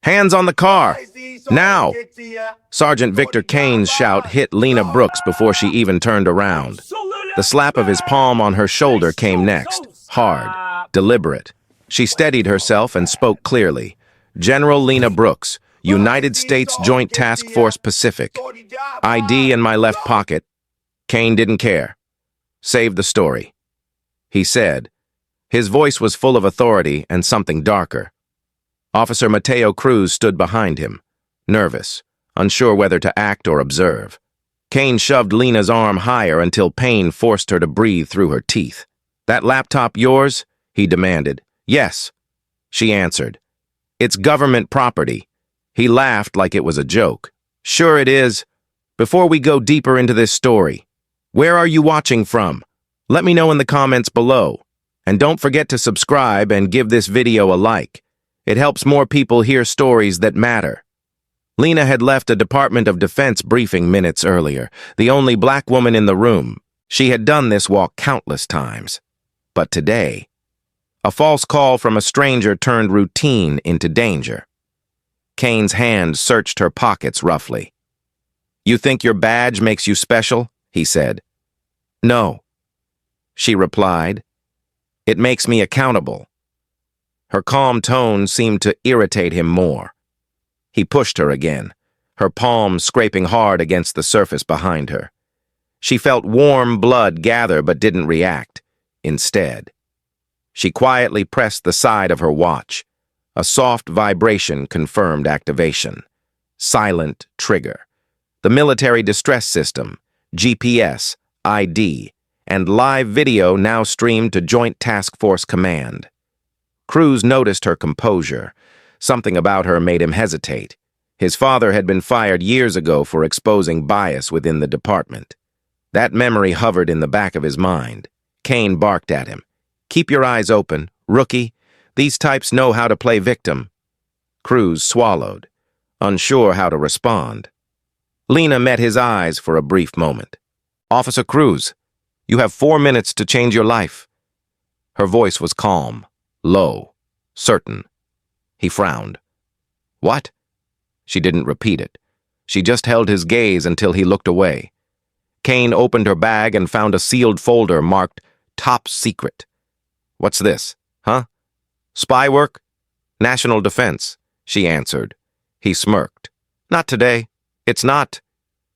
Hands on the car! Now! Sergeant Victor Kane's shout hit Lena Brooks before she even turned around. The slap of his palm on her shoulder came next, hard, deliberate. She steadied herself and spoke clearly. General Lena Brooks, United States Joint Task Force Pacific. ID in my left pocket. Kane didn't care. Save the story, he said. His voice was full of authority and something darker. Officer Mateo Cruz stood behind him, nervous, unsure whether to act or observe. Kane shoved Lena's arm higher until pain forced her to breathe through her teeth. "That laptop yours?" he demanded. "Yes," she answered. "It's government property." He laughed like it was a joke. "Sure it is. Before we go deeper into this story, where are you watching from? Let me know in the comments below. And don't forget to subscribe and give this video a like. It helps more people hear stories that matter." Lena had left a Department of Defense briefing minutes earlier, the only black woman in the room. She had done this walk countless times. But today, a false call from a stranger turned routine into danger. Kane's hand searched her pockets roughly. "You think your badge makes you special?" he said. "No," she replied. "It makes me accountable." Her calm tone seemed to irritate him more. He pushed her again, her palm scraping hard against the surface behind her. She felt warm blood gather but didn't react. Instead, she quietly pressed the side of her watch. A soft vibration confirmed activation. Silent trigger. The military distress system, GPS, ID, and live video now streamed to Joint Task Force Command. Cruz noticed her composure. Something about her made him hesitate. His father had been fired years ago for exposing bias within the department. That memory hovered in the back of his mind. Kane barked at him. "Keep your eyes open, rookie. These types know how to play victim." Cruz swallowed, unsure how to respond. Lena met his eyes for a brief moment. "Officer Cruz, you have 4 minutes to change your life." Her voice was calm, low, certain. He frowned. "What?" She didn't repeat it. She just held his gaze until he looked away. Kane opened her bag and found a sealed folder marked Top Secret. "What's this, huh?" "Spy work?" "National defense," she answered. He smirked. "Not today. It's not."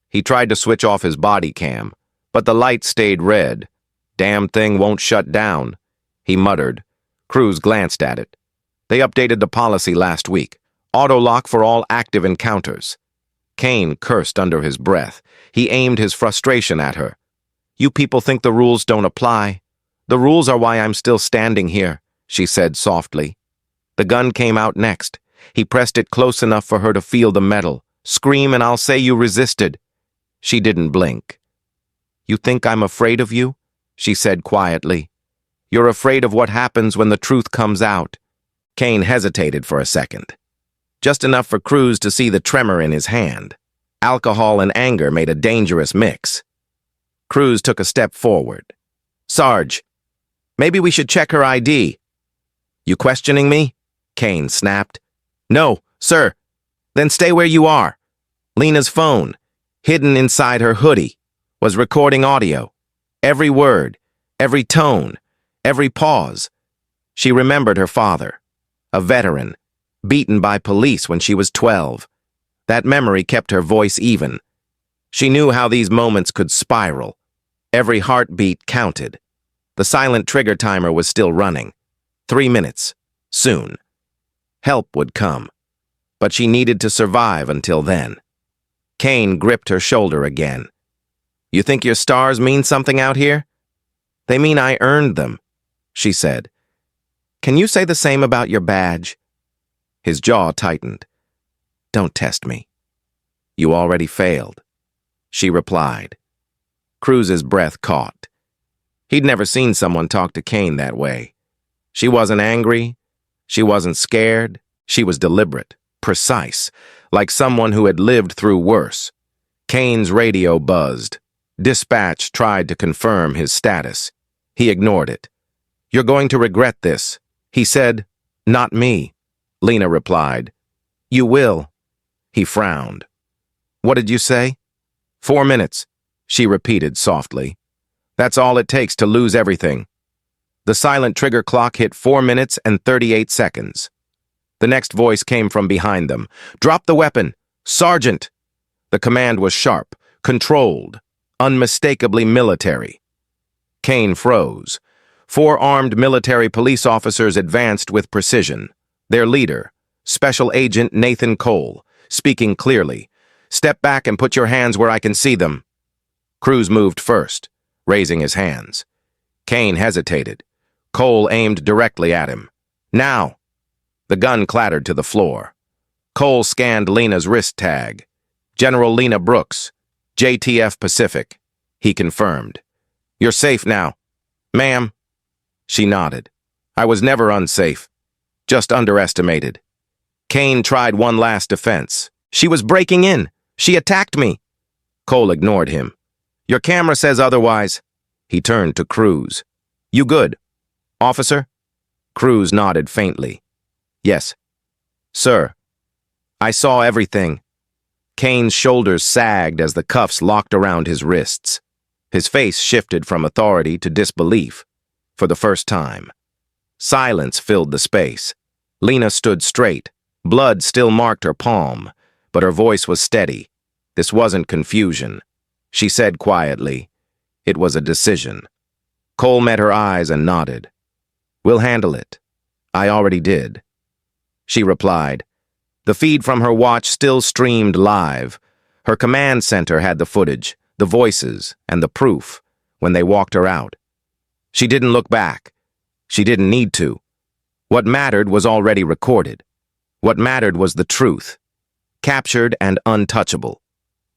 He tried to switch off his body cam, but the light stayed red. "Damn thing won't shut down," he muttered. Cruz glanced at it. "They updated the policy last week. Auto-lock for all active encounters." Kane cursed under his breath. He aimed his frustration at her. "You people think the rules don't apply? The rules are why I'm still standing here," she said softly. The gun came out next. He pressed it close enough for her to feel the metal. "Scream and I'll say you resisted." She didn't blink. "You think I'm afraid of you?" she said quietly. "You're afraid of what happens when the truth comes out." Kane hesitated for a second. Just enough for Cruz to see the tremor in his hand. Alcohol and anger made a dangerous mix. Cruz took a step forward. "Sarge, maybe we should check her ID." "You questioning me?" Kane snapped. "No, sir." "Then stay where you are." Lena's phone, hidden inside her hoodie, was recording audio. Every word, every tone, every pause. She remembered her father, a veteran, beaten by police when she was 12. That memory kept her voice even. She knew how these moments could spiral. Every heartbeat counted. The silent trigger timer was still running. 3 minutes. Soon. Help would come. But she needed to survive until then. Kane gripped her shoulder again. "You think your stars mean something out here?" "They mean I earned them," she said. "Can you say the same about your badge?" His jaw tightened. "Don't test me." "You already failed," she replied. Cruz's breath caught. He'd never seen someone talk to Kane that way. She wasn't angry. She wasn't scared. She was deliberate, precise, like someone who had lived through worse. Kane's radio buzzed. Dispatch tried to confirm his status. He ignored it. "You're going to regret this," he said. "Not me," Lena replied. You will. He frowned. What did you say? 4 minutes, she repeated softly. That's all it takes to lose everything. The silent trigger clock hit 4 minutes and 38 seconds. The next voice came from behind them. Drop the weapon! Sergeant! The command was sharp, controlled, unmistakably military. Kane froze. 4 armed military police officers advanced with precision. Their leader, Special Agent Nathan Cole, speaking clearly. Step back and put your hands where I can see them. Cruz moved first, raising his hands. Kane hesitated. Cole aimed directly at him. Now! The gun clattered to the floor. Cole scanned Lena's wrist tag. General Lena Brooks, JTF Pacific. He confirmed. You're safe now. Ma'am. She nodded. I was never unsafe. Just underestimated. Kane tried one last defense. She was breaking in. She attacked me. Cole ignored him. Your camera says otherwise. He turned to Cruz. You good, officer? Cruz nodded faintly. Yes. Sir. I saw everything. Kane's shoulders sagged as the cuffs locked around his wrists. His face shifted from authority to disbelief, for the first time. Silence filled the space. Lena stood straight. Blood still marked her palm, but her voice was steady. This wasn't confusion. She said quietly, it was a decision. Cole met her eyes and nodded. We'll handle it. I already did. She replied. The feed from her watch still streamed live. Her command center had the footage, the voices, and the proof when they walked her out. She didn't look back. She didn't need to. What mattered was already recorded. What mattered was the truth, captured and untouchable.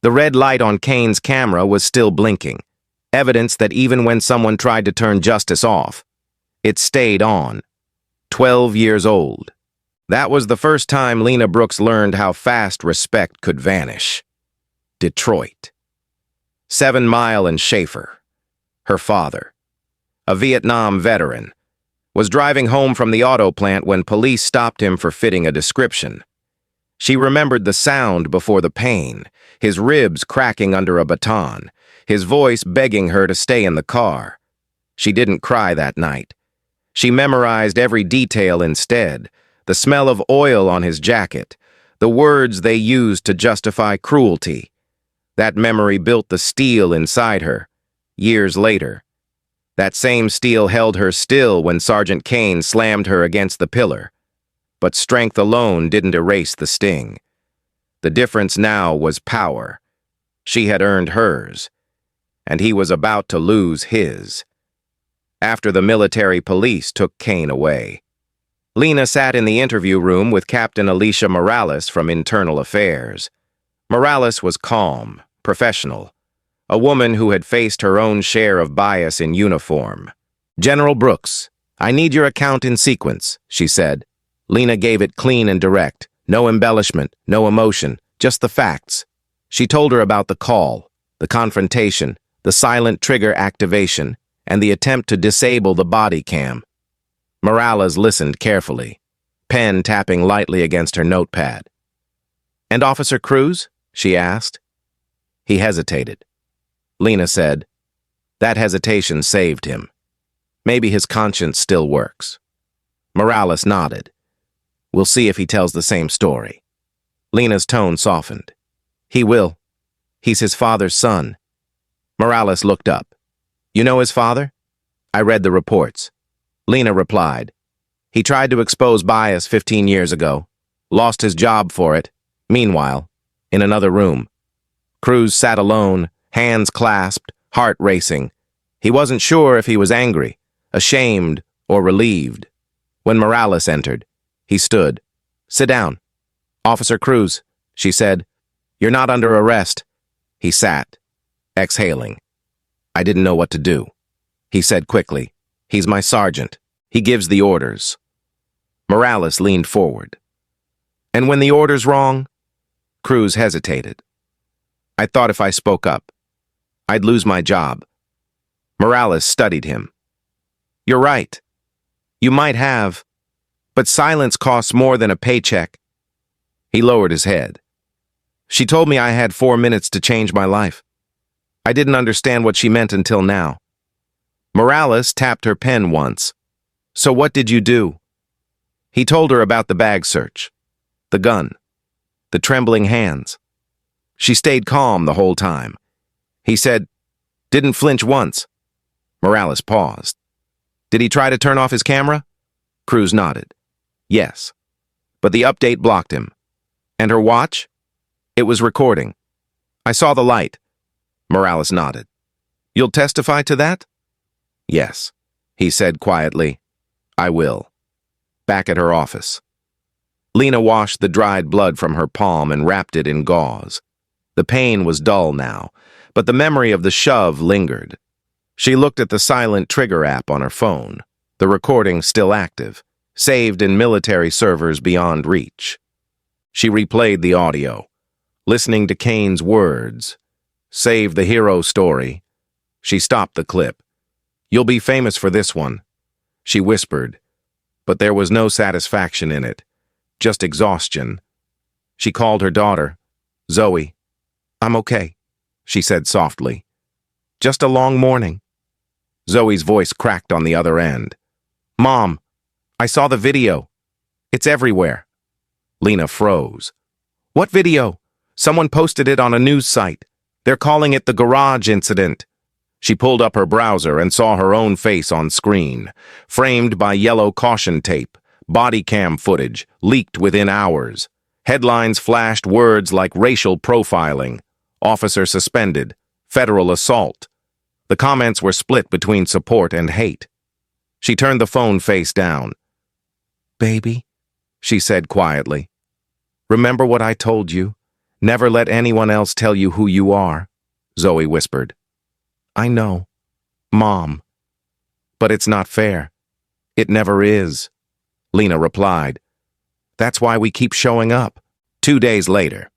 The red light on Kane's camera was still blinking, evidence that even when someone tried to turn justice off, it stayed on. 12 years old. That was the first time Lena Brooks learned how fast respect could vanish. Detroit. 7 Mile and Schaefer, her father, a Vietnam veteran, was driving home from the auto plant when police stopped him for fitting a description. She remembered the sound before the pain, his ribs cracking under a baton, his voice begging her to stay in the car. She didn't cry that night. She memorized every detail instead, the smell of oil on his jacket, the words they used to justify cruelty. That memory built the steel inside her, years later. That same steel held her still when Sergeant Kane slammed her against the pillar. But strength alone didn't erase the sting. The difference now was power. She had earned hers, and he was about to lose his. After the military police took Kane away, Lena sat in the interview room with Captain Alicia Morales from Internal Affairs. Morales was calm, professional, a woman who had faced her own share of bias in uniform. General Brooks, I need your account in sequence, she said. Lena gave it clean and direct, no embellishment, no emotion, just the facts. She told her about the call, the confrontation, the silent trigger activation, and the attempt to disable the body cam. Morales listened carefully, pen tapping lightly against her notepad. And Officer Cruz? She asked. He hesitated. Lena said, that hesitation saved him. Maybe his conscience still works. Morales nodded. We'll see if he tells the same story. Lena's tone softened. He will. He's his father's son. Morales looked up. You know his father? I read the reports. Lena replied. He tried to expose bias 15 years ago. Lost his job for it. Meanwhile, in another room, Cruz sat alone, hands clasped, heart racing. He wasn't sure if he was angry, ashamed, or relieved. When Morales entered, he stood. Sit down. Officer Cruz, she said. You're not under arrest. He sat, exhaling. I didn't know what to do. He said quickly. He's my sergeant. He gives the orders. Morales leaned forward. And when the order's wrong? Cruz hesitated. I thought if I spoke up, I'd lose my job. Morales studied him. You're right. You might have, but silence costs more than a paycheck. He lowered his head. She told me I had 4 minutes to change my life. I didn't understand what she meant until now. Morales tapped her pen once. So what did you do? He told her about the bag search, the gun, the trembling hands. She stayed calm the whole time. He said, didn't flinch once. Morales paused. Did he try to turn off his camera? Cruz nodded. Yes. But the update blocked him. And her watch? It was recording. I saw the light. Morales nodded. You'll testify to that? Yes, he said quietly. I will. Back at her office. Lena washed the dried blood from her palm and wrapped it in gauze. The pain was dull now, but the memory of the shove lingered. She looked at the silent trigger app on her phone, the recording still active, saved in military servers beyond reach. She replayed the audio, listening to Kane's words. Save the hero story. She stopped the clip. You'll be famous for this one, she whispered, but there was no satisfaction in it, just exhaustion. She called her daughter, Zoe. I'm okay, she said softly. Just a long morning. Zoe's voice cracked on the other end. Mom, I saw the video. It's everywhere. Lena froze. What video? Someone posted it on a news site. They're calling it the garage incident. She pulled up her browser and saw her own face on screen, framed by yellow caution tape, body cam footage, leaked within hours. Headlines flashed words like racial profiling, officer suspended, federal assault. The comments were split between support and hate. She turned the phone face down. Baby, she said quietly. Remember what I told you? Never let anyone else tell you who you are, Zoe whispered. I know, Mom. But it's not fair. It never is, Lena replied. That's why we keep showing up. 2 days later.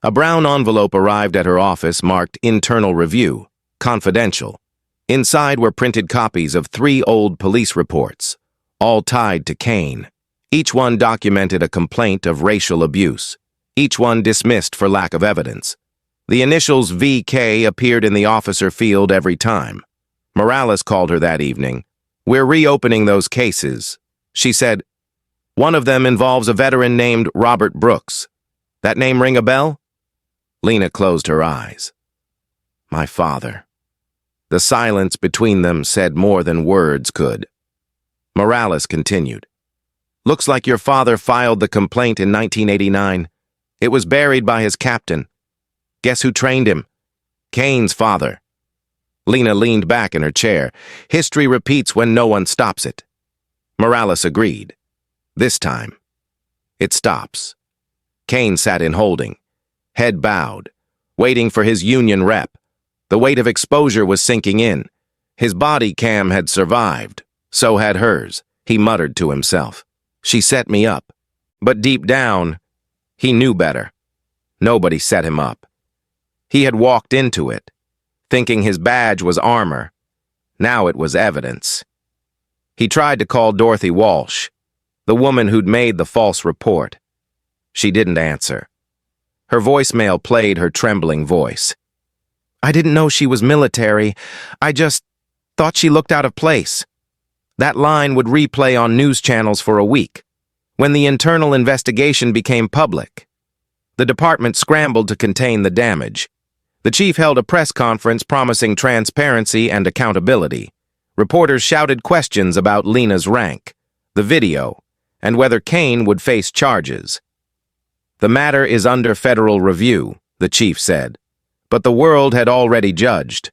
A brown envelope arrived at her office marked Internal Review, Confidential. Inside were printed copies of 3 old police reports, all tied to Kane. Each one documented a complaint of racial abuse. Each one dismissed for lack of evidence. The initials VK appeared in the officer field every time. Morales called her that evening. We're reopening those cases, she said. One of them involves a veteran named Robert Brooks. That name ring a bell? Lena closed her eyes. My father. The silence between them said more than words could. Morales continued. Looks like your father filed the complaint in 1989. It was buried by his captain. Guess who trained him? Kane's father. Lena leaned back in her chair. History repeats when no one stops it. Morales agreed. This time, it stops. Kane sat in holding, head bowed, waiting for his union rep. The weight of exposure was sinking in. His body cam had survived. So had hers, he muttered to himself. She set me up. But deep down, he knew better. Nobody set him up. He had walked into it, thinking his badge was armor. Now it was evidence. He tried to call Dorothy Walsh, the woman who'd made the false report. She didn't answer. Her voicemail played her trembling voice. I didn't know she was military. I just thought she looked out of place. That line would replay on news channels for a week. When the internal investigation became public, the department scrambled to contain the damage. The chief held a press conference promising transparency and accountability. Reporters shouted questions about Lena's rank, the video, and whether Kane would face charges. The matter is under federal review, the chief said. But the world had already judged.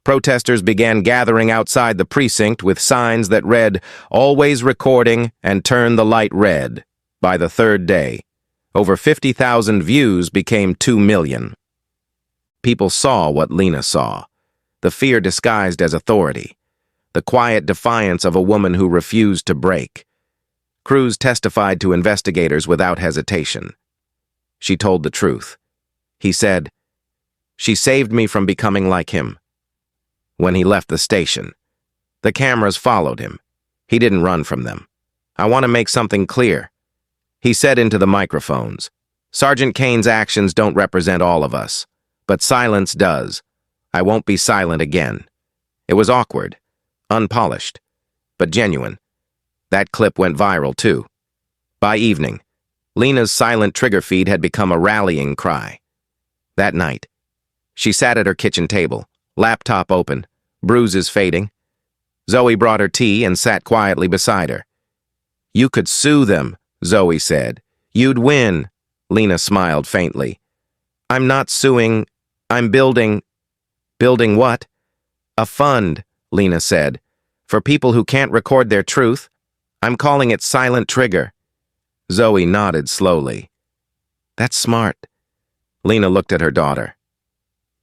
Protesters began gathering outside the precinct with signs that read, "Always recording and turn the light red." By the third day, over 50,000 views became 2 million. People saw what Lena saw, the fear disguised as authority, the quiet defiance of a woman who refused to break. Cruz testified to investigators without hesitation. She told the truth. He said, "She saved me from becoming like him." When he left the station, the cameras followed him. He didn't run from them. "I want to make something clear," he said into the microphones. Sergeant Kane's actions don't represent all of us, but silence does. I won't be silent again. It was awkward, unpolished, but genuine. That clip went viral, too. By evening, Lena's silent trigger feed had become a rallying cry. That night, she sat at her kitchen table, laptop open, bruises fading. Zoe brought her tea and sat quietly beside her. "You could sue them," Zoe said. "You'd win." Lena smiled faintly. "I'm not suing. I'm building." "Building what?" "A fund," Lena said, "for people who can't record their truth. I'm calling it Silent Trigger." Zoe nodded slowly. "That's smart." Lena looked at her daughter.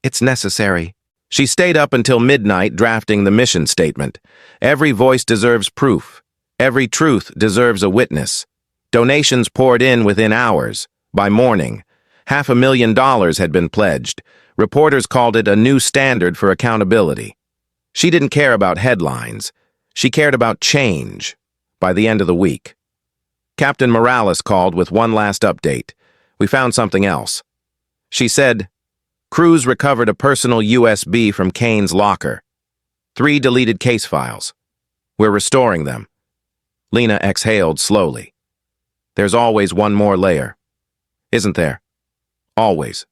"It's necessary." She stayed up until midnight drafting the mission statement. Every voice deserves proof. Every truth deserves a witness. Donations poured in within hours. By morning, $500,000 had been pledged. Reporters called it a new standard for accountability. She didn't care about headlines. She cared about change. By the end of the week, Captain Morales called with one last update. "We found something else." She said, "Crews recovered a personal USB from Kane's locker. 3 deleted case files. We're restoring them." Lena exhaled slowly. "There's always one more layer." "Isn't there?" "Always,"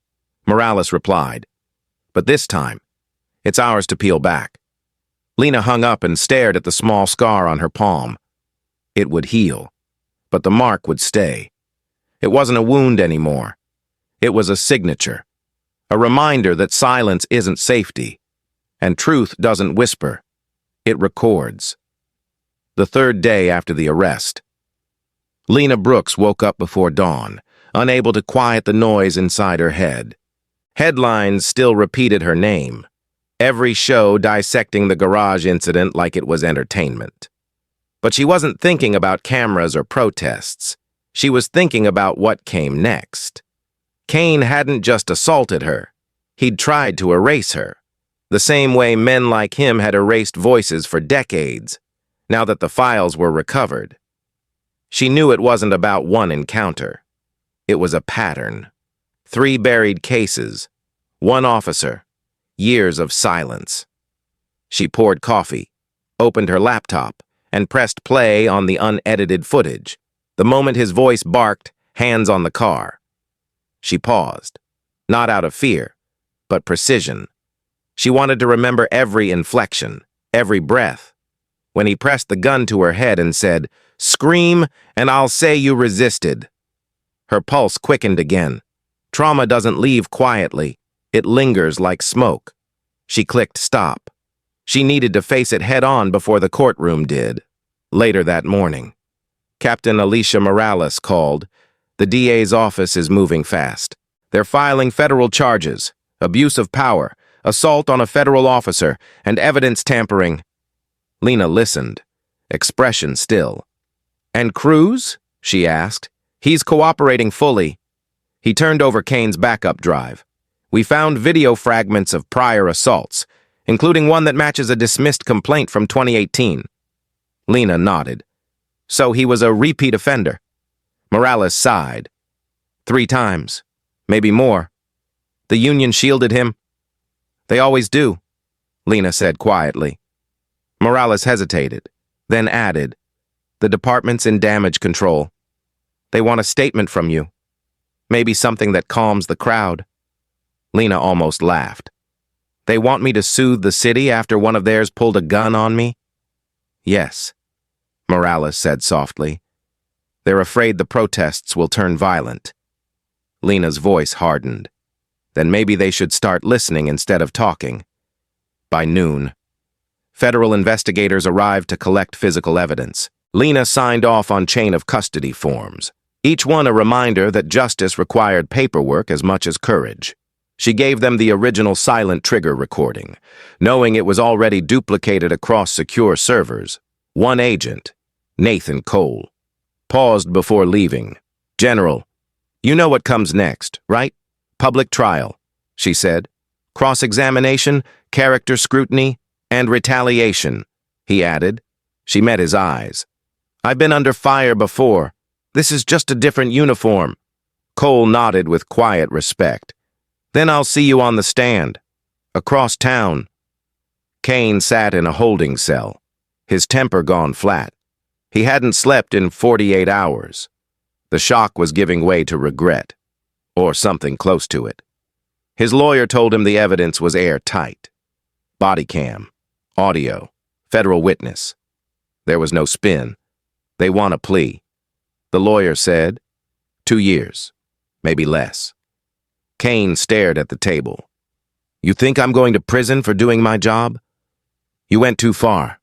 Morales replied. "But this time, it's ours to peel back." Lena hung up and stared at the small scar on her palm. It would heal, but the mark would stay. It wasn't a wound anymore. It was a signature. A reminder that silence isn't safety, and truth doesn't whisper. It records. The third day after the arrest, Lena Brooks woke up before dawn, unable to quiet the noise inside her head. Headlines still repeated her name, every show dissecting the garage incident like it was entertainment. But she wasn't thinking about cameras or protests. She was thinking about what came next. Kane hadn't just assaulted her. He'd tried to erase her, the same way men like him had erased voices for decades, now that the files were recovered. She knew it wasn't about one encounter. It was a pattern. 3 buried cases, 1 officer, years of silence. She poured coffee, opened her laptop, and pressed play on the unedited footage. The moment his voice barked, "Hands on the car." She paused, not out of fear, but precision. She wanted to remember every inflection, every breath. When he pressed the gun to her head and said, "Scream, and I'll say you resisted." Her pulse quickened again. Trauma doesn't leave quietly. It lingers like smoke. She clicked stop. She needed to face it head-on before the courtroom did. Later that morning, Captain Alicia Morales called. "The DA's office is moving fast. They're filing federal charges, abuse of power, assault on a federal officer, and evidence tampering." Lena listened, expression still. "And Cruz?" she asked. "He's cooperating fully." He turned over Kane's backup drive. "We found video fragments of prior assaults, including one that matches a dismissed complaint from 2018. Lena nodded. "So he was a repeat offender?" Morales sighed. 3 times, maybe more. The union shielded him. "They always do," Lena said quietly. Morales hesitated, then added, "The department's in damage control. They want a statement from you. Maybe something that calms the crowd." Lena almost laughed. "They want me to soothe the city after one of theirs pulled a gun on me?" "Yes," Morales said softly. "They're afraid the protests will turn violent." Lena's voice hardened. Then maybe they should start listening instead of talking. By noon, federal investigators arrived to collect physical evidence. Lena signed off on chain of custody forms, each one a reminder that justice required paperwork as much as courage. She gave them the original Silent Trigger recording, knowing it was already duplicated across secure servers. One agent, Nathan Cole, paused before leaving. "General, you know what comes next, right? Public trial," she said. "Cross-examination, character scrutiny, and retaliation," he added. She met his eyes. "I've been under fire before. This is just a different uniform." Cole nodded with quiet respect. Then I'll see you on the stand. Across town. Kane sat in a holding cell, his temper gone flat. He hadn't slept in 48 hours. The shock was giving way to regret, or something close to it. His lawyer told him the evidence was airtight. Body cam, audio, federal witness. There was no spin. They want a plea. The lawyer said, 2 years, maybe less. Kane stared at the table. You think I'm going to prison for doing my job? You went too far.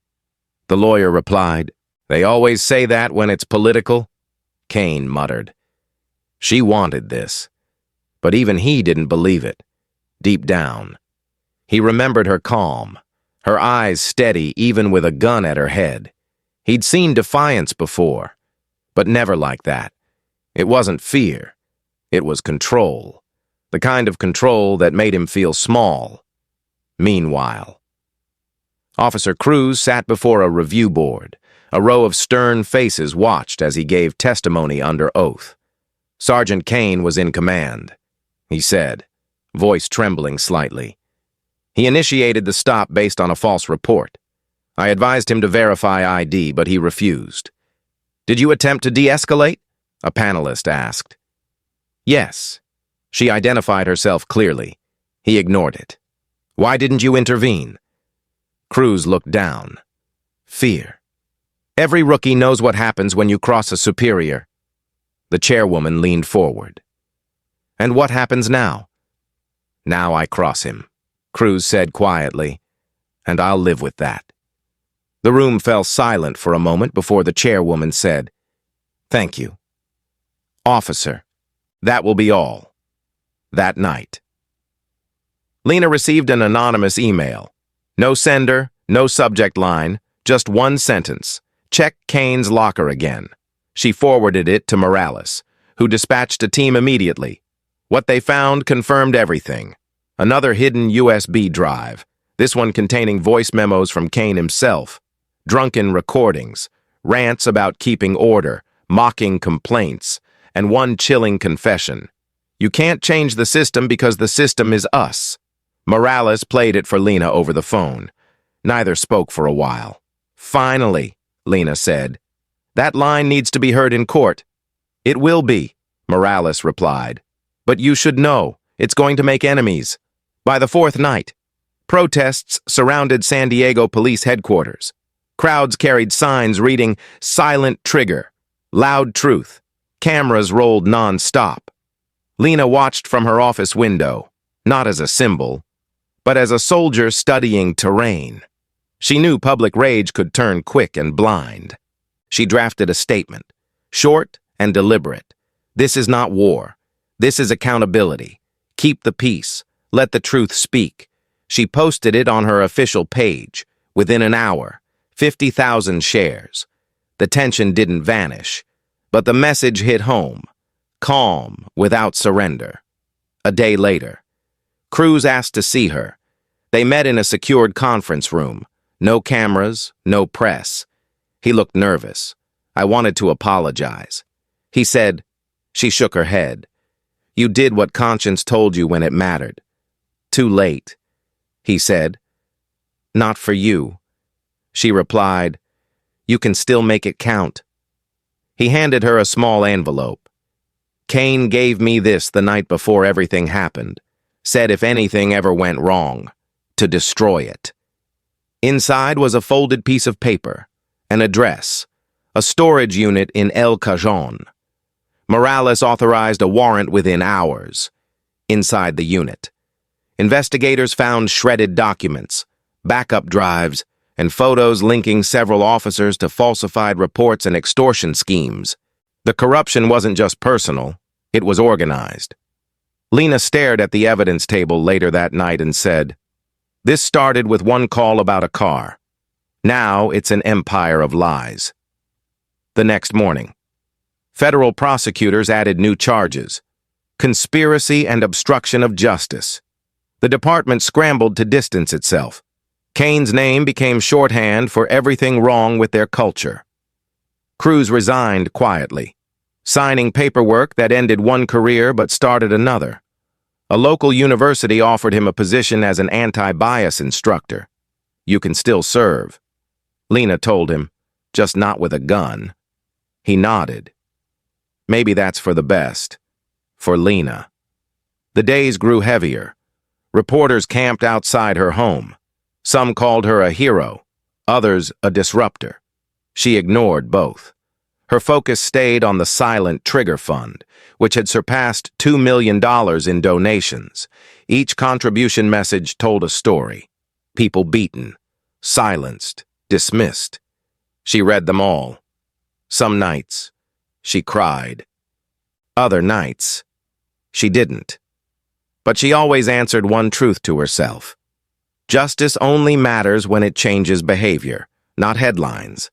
The lawyer replied, They always say that when it's political. Kane muttered. She wanted this. But even he didn't believe it. Deep down. He remembered her calm, her eyes steady even with a gun at her head. He'd seen defiance before, but never like that. It wasn't fear. It was control. The kind of control that made him feel small. Meanwhile, Officer Cruz sat before a review board. A row of stern faces watched as he gave testimony under oath. Sergeant Kane was in command, he said, voice trembling slightly. He initiated the stop based on a false report. I advised him to verify ID, but he refused. Did you attempt to de-escalate? A panelist asked. Yes. She identified herself clearly. He ignored it. Why didn't you intervene? Cruz looked down. Fear. Every rookie knows what happens when you cross a superior. The chairwoman leaned forward. And what happens now? Now I cross him, Cruz said quietly, and I'll live with that. The room fell silent for a moment before the chairwoman said, Thank you. Officer, that will be all. That night. Lena received an anonymous email. No sender, no subject line, just one sentence. Check Kane's locker again. She forwarded it to Morales, who dispatched a team immediately. What they found confirmed everything. Another hidden USB drive, this one containing voice memos from Kane himself, drunken recordings, rants about keeping order, mocking complaints, and one chilling confession. You can't change the system because the system is us. Morales played it for Lena over the phone. Neither spoke for a while. Finally, Lena said, that line needs to be heard in court. It will be, Morales replied. But you should know, it's going to make enemies. By the fourth night, protests surrounded San Diego police headquarters. Crowds carried signs reading, Silent Trigger, Loud Truth. Cameras rolled non-stop. Lena watched from her office window, not as a symbol, but as a soldier studying terrain. She knew public rage could turn quick and blind. She drafted a statement, short and deliberate. This is not war. This is accountability. Keep the peace. Let the truth speak. She posted it on her official page. Within an hour, 50,000 shares. The tension didn't vanish, but the message hit home. Calm, without surrender. A day later, Cruz asked to see her. They met in a secured conference room. No cameras, no press. He looked nervous. I wanted to apologize. He said, she shook her head. You did what conscience told you when it mattered. Too late, he said. Not for you. She replied, you can still make it count. He handed her a small envelope. Kane gave me this the night before everything happened. Said if anything ever went wrong, to destroy it. Inside was a folded piece of paper, an address, a storage unit in El Cajon. Morales authorized a warrant within hours. Inside the unit, investigators found shredded documents, backup drives, and photos linking several officers to falsified reports and extortion schemes. The corruption wasn't just personal, it was organized. Lena stared at the evidence table later that night and said, this started with one call about a car. Now it's an empire of lies. The next morning, federal prosecutors added new charges. Conspiracy and obstruction of justice. The department scrambled to distance itself. Kane's name became shorthand for everything wrong with their culture. Cruz resigned quietly. signing paperwork that ended one career but started another. A local university offered him a position as an anti-bias instructor. "You can still serve," Lena told him, "just not with a gun." He nodded. Maybe that's for the best. For Lena. The days grew heavier. Reporters camped outside her home. Some called her a hero, others a disruptor. She ignored both. Her focus stayed on the silent trigger fund, which had surpassed $2 million in donations. Each contribution message told a story. People beaten, silenced, dismissed. She read them all. Some nights, she cried. Other nights, she didn't. But she always answered one truth to herself. Justice only matters when it changes behavior, not headlines.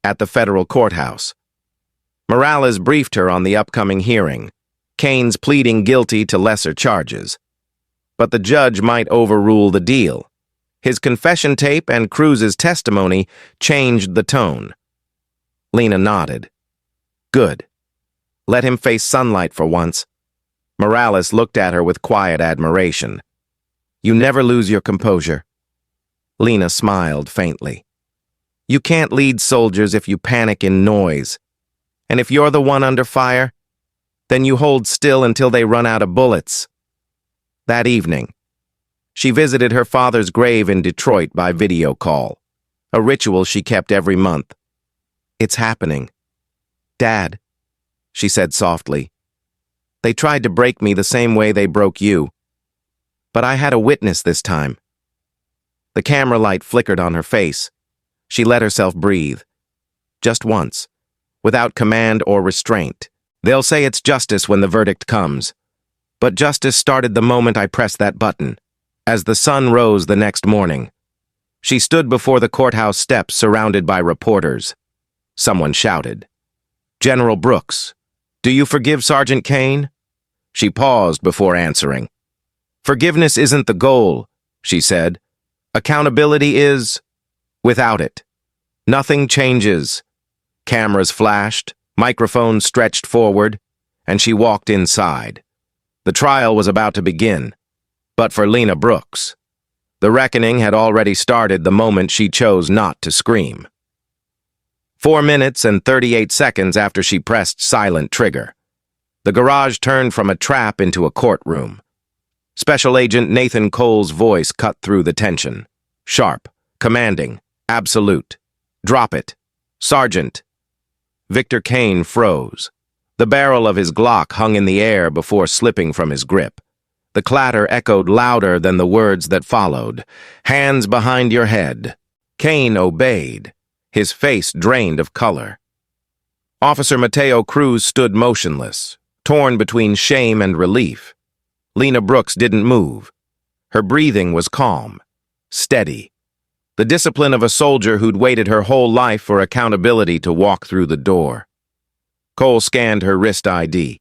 At the federal courthouse, Morales briefed her on the upcoming hearing, Cain's pleading guilty to lesser charges. But the judge might overrule the deal. His confession tape and Cruz's testimony changed the tone. Lena nodded. Good. Let him face sunlight for once. Morales looked at her with quiet admiration. You never lose your composure. Lena smiled faintly. You can't lead soldiers if you panic in noise. And if you're the one under fire, then you hold still until they run out of bullets. That evening, she visited her father's grave in Detroit by video call, a ritual she kept every month. It's happening. Dad, she said softly. They tried to break me the same way they broke you. But I had a witness this time. The camera light flickered on her face. She let herself breathe. Just once, without command or restraint. They'll say it's justice when the verdict comes. But justice started the moment I pressed that button, as the sun rose the next morning. She stood before the courthouse steps surrounded by reporters. Someone shouted, General Brooks, do you forgive Sergeant Cain? She paused before answering. Forgiveness isn't the goal, she said. Accountability is. Without it, nothing changes. Cameras flashed, microphones stretched forward, and she walked inside. The trial was about to begin, but for Lena Brooks, the reckoning had already started the moment she chose not to scream. 4 minutes and 38 seconds after she pressed silent trigger, the garage turned from a trap into a courtroom. Special Agent Nathan Cole's voice cut through the tension. Sharp, commanding, absolute. Drop it. Sergeant. Victor Cain froze. The barrel of his Glock hung in the air before slipping from his grip. The clatter echoed louder than the words that followed. Hands behind your head. Cain obeyed, his face drained of color. Officer Mateo Cruz stood motionless, torn between shame and relief. Lena Brooks didn't move. Her breathing was calm, steady. The discipline of a soldier who'd waited her whole life for accountability to walk through the door. Cole scanned her wrist ID,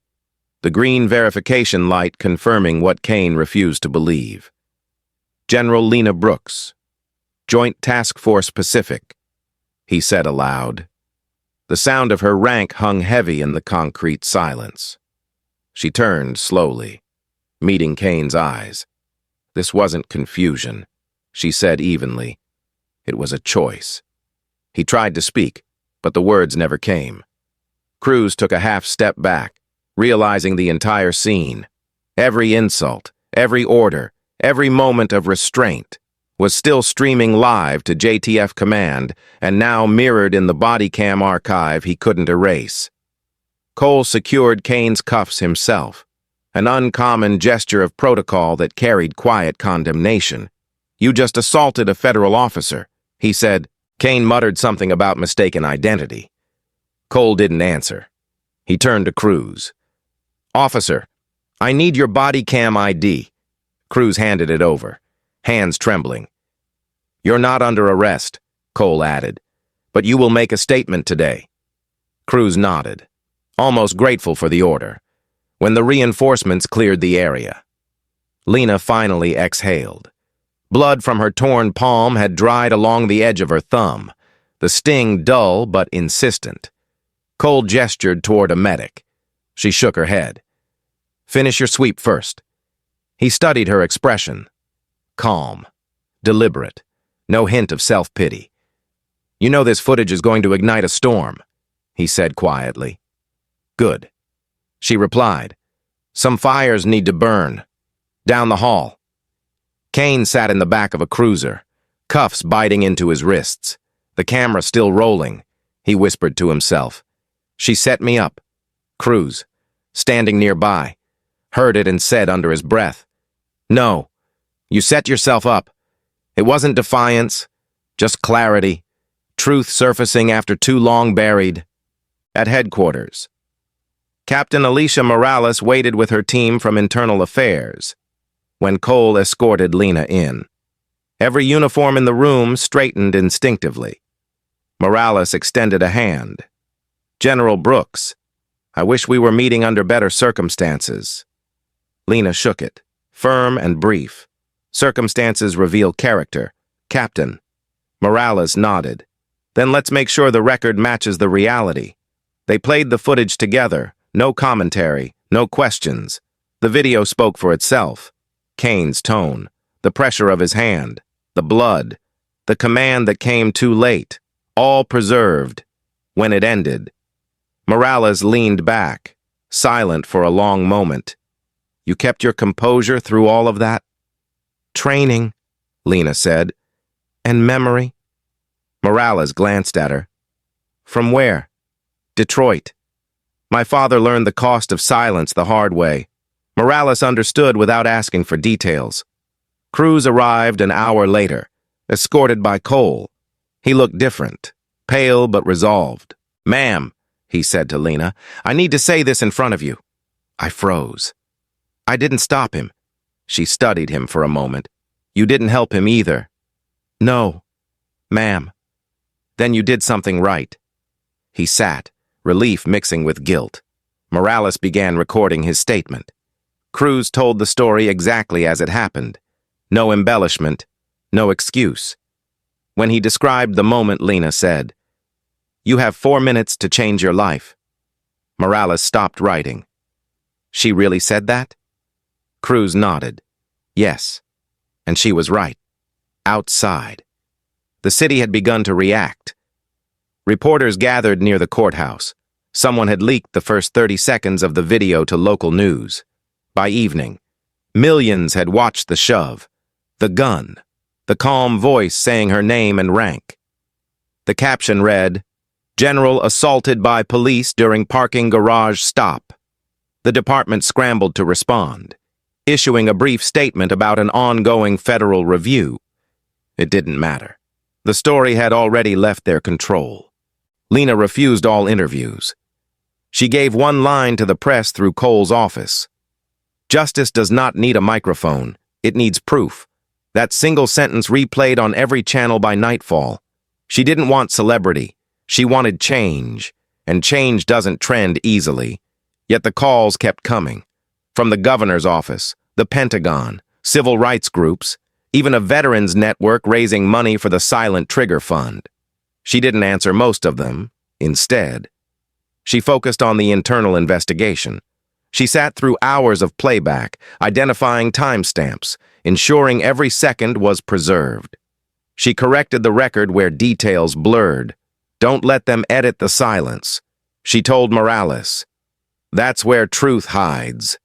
the green verification light confirming what Cain refused to believe. General Lena Brooks, Joint Task Force Pacific, he said aloud. The sound of her rank hung heavy in the concrete silence. She turned slowly, meeting Cain's eyes. This wasn't confusion, she said evenly. It was a choice. He tried to speak, but the words never came. Cruz took a half step back, realizing the entire scene. Every insult, every order, every moment of restraint was still streaming live to JTF Command and now mirrored in the body cam archive he couldn't erase. Cole secured Cain's cuffs himself, an uncommon gesture of protocol that carried quiet condemnation. You just assaulted a federal officer, he said. Cain muttered something about mistaken identity. Cole didn't answer. He turned to Cruz. Officer, I need your body cam ID. Cruz handed it over, hands trembling. You're not under arrest, Cole added, but you will make a statement today. Cruz nodded, almost grateful for the order, when the reinforcements cleared the area. Lena finally exhaled. Blood from her torn palm had dried along the edge of her thumb, the sting dull but insistent. Cole gestured toward a medic. She shook her head. Finish your sweep first. He studied her expression. Calm. Deliberate. No hint of self-pity. You know this footage is going to ignite a storm, he said quietly. Good. She replied. Some fires need to burn. Down the hall. Kane sat in the back of a cruiser, cuffs biting into his wrists, the camera still rolling. He whispered to himself. She set me up. Cruz, standing nearby, heard it and said under his breath, No, you set yourself up. It wasn't defiance, just clarity, truth surfacing after too long buried. At headquarters, Captain Alicia Morales waited with her team from Internal Affairs when Cole escorted Lena in. Every uniform in the room straightened instinctively. Morales extended a hand. General Brooks, I wish we were meeting under better circumstances. Lena shook it, firm and brief. Circumstances reveal character. Captain. Morales nodded. Then let's make sure the record matches the reality. They played the footage together. No commentary, no questions. The video spoke for itself. Kane's tone, the pressure of his hand, the blood, the command that came too late, all preserved. When it ended, Morales leaned back, silent for a long moment. You kept your composure through all of that? Training, Lena said. And memory? Morales glanced at her. From where? Detroit. My father learned the cost of silence the hard way. Morales understood without asking for details. Cruz arrived an hour later, escorted by Cole. He looked different, pale but resolved. Ma'am, he said to Lena, I need to say this in front of you. I froze. I didn't stop him. She studied him for a moment. You didn't help him either. No, ma'am. Then you did something right. He sat, relief mixing with guilt. Morales began recording his statement. Cruz told the story exactly as it happened. No embellishment, no excuse. When he described the moment, Lena said, You have 4 minutes to change your life. Morales stopped writing. She really said that? Cruz nodded. Yes. And she was right. Outside. The city had begun to react. Reporters gathered near the courthouse. Someone had leaked the first 30 seconds of the video to local news. By evening, millions had watched the shove, the gun, the calm voice saying her name and rank. The caption read, General assaulted by police during parking garage stop. The department scrambled to respond, issuing a brief statement about an ongoing federal review. It didn't matter. The story had already left their control. Lena refused all interviews. She gave one line to the press through Cole's office. Justice does not need a microphone. It needs proof. That single sentence replayed on every channel by nightfall. She didn't want celebrity. She wanted change. And change doesn't trend easily. Yet the calls kept coming. From the governor's office, the Pentagon, civil rights groups, even a veterans network raising money for the Silent Trigger Fund. She didn't answer most of them. Instead, she focused on the internal investigation. She sat through hours of playback, identifying timestamps, ensuring every second was preserved. She corrected the record where details blurred. Don't let them edit the silence. She told Morales. That's where truth hides.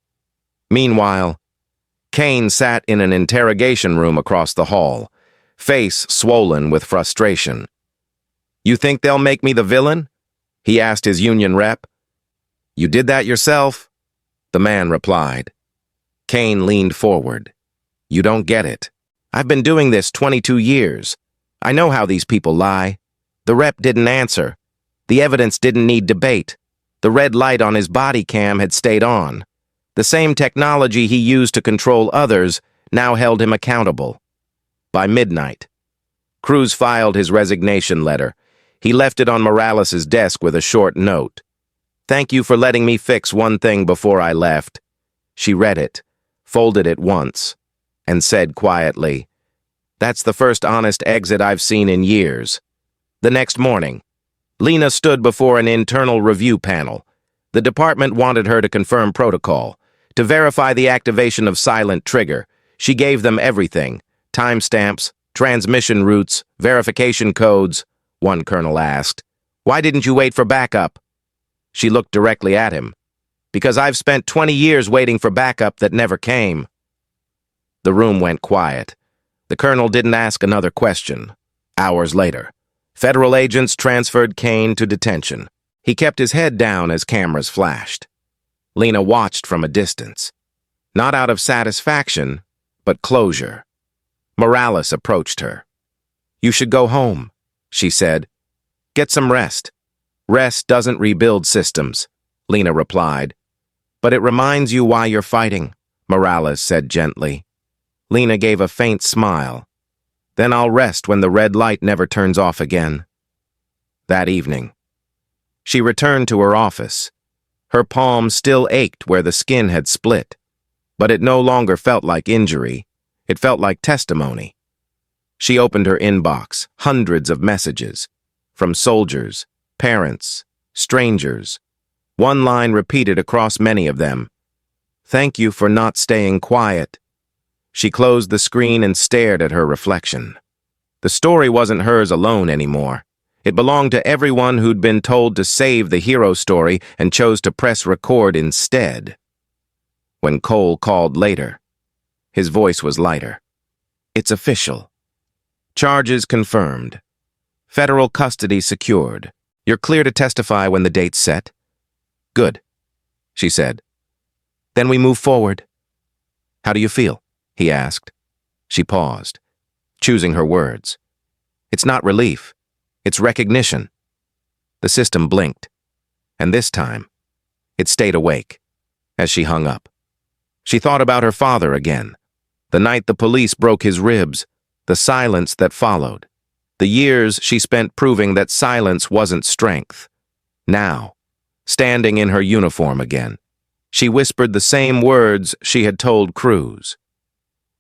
Meanwhile, Kane sat in an interrogation room across the hall, face swollen with frustration. You think they'll make me the villain? He asked his union rep. You did that yourself? The man replied. Kane leaned forward. You don't get it. I've been doing this 22 years. I know how these people lie. The rep didn't answer. The evidence didn't need debate. The red light on his body cam had stayed on. The same technology he used to control others now held him accountable. By midnight, Cruz filed his resignation letter. He left it on Morales' desk with a short note. Thank you for letting me fix one thing before I left. She read it, folded it once, and said quietly, That's the first honest exit I've seen in years. The next morning, Lena stood before an internal review panel. The department wanted her to confirm protocol. To verify the activation of silent trigger, she gave them everything: timestamps, transmission routes, verification codes. One colonel asked, "Why didn't you wait for backup?" She looked directly at him. "Because I've spent 20 years waiting for backup that never came." The room went quiet. The colonel didn't ask another question. Hours later, federal agents transferred Kane to detention. He kept his head down as cameras flashed. Lena watched from a distance. Not out of satisfaction, but closure. Morales approached her. "You should go home," she said. "Get some rest." "Rest doesn't rebuild systems," Lena replied. "But it reminds you why you're fighting," Morales said gently. Lena gave a faint smile. "Then I'll rest when the red light never turns off again." That evening, she returned to her office. Her palm still ached where the skin had split, but it no longer felt like injury. It felt like testimony. She opened her inbox, hundreds of messages, from soldiers, parents, strangers. One line repeated across many of them: "Thank you for not staying quiet." She closed the screen and stared at her reflection. The story wasn't hers alone anymore. It belonged to everyone who'd been told to save the hero story and chose to press record instead. When Cole called later, his voice was lighter. "It's official. Charges confirmed. Federal custody secured. You're clear to testify when the date's set." "Good," she said. "Then we move forward." "How do you feel?" he asked. She paused, choosing her words. "It's not relief. It's recognition." The system blinked, and this time, it stayed awake. As she hung up, she thought about her father again. The night the police broke his ribs, the silence that followed. The years she spent proving that silence wasn't strength. Now, standing in her uniform again, she whispered the same words she had told Cruz.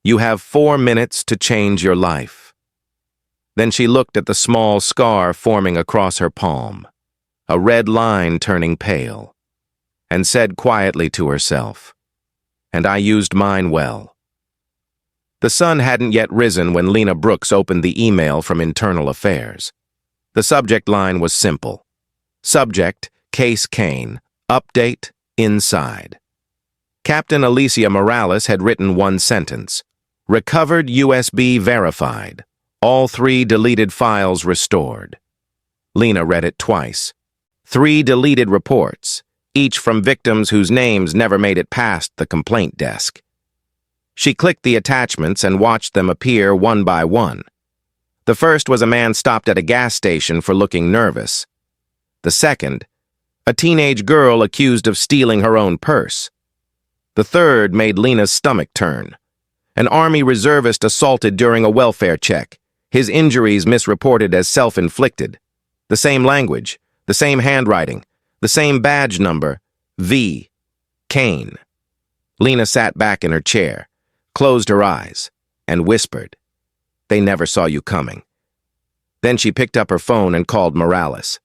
"You have 4 minutes to change your life." Then she looked at the small scar forming across her palm, a red line turning pale, and said quietly to herself, "And I used mine well." The sun hadn't yet risen when Lena Brooks opened the email from Internal Affairs. The subject line was simple. Subject, Case Kane. Update, inside. Captain Alicia Morales had written one sentence. Recovered USB verified. All 3 deleted files restored. Lena read it twice. 3 deleted reports, each from victims whose names never made it past the complaint desk. She clicked the attachments and watched them appear one by one. The first was a man stopped at a gas station for looking nervous. The second, a teenage girl accused of stealing her own purse. The third made Lena's stomach turn. An Army reservist assaulted during a welfare check, his injuries misreported as self-inflicted. The same language, the same handwriting, the same badge number, V. Kane. Lena sat back in her chair, closed her eyes, and whispered, "They never saw you coming." Then she picked up her phone and called Morales.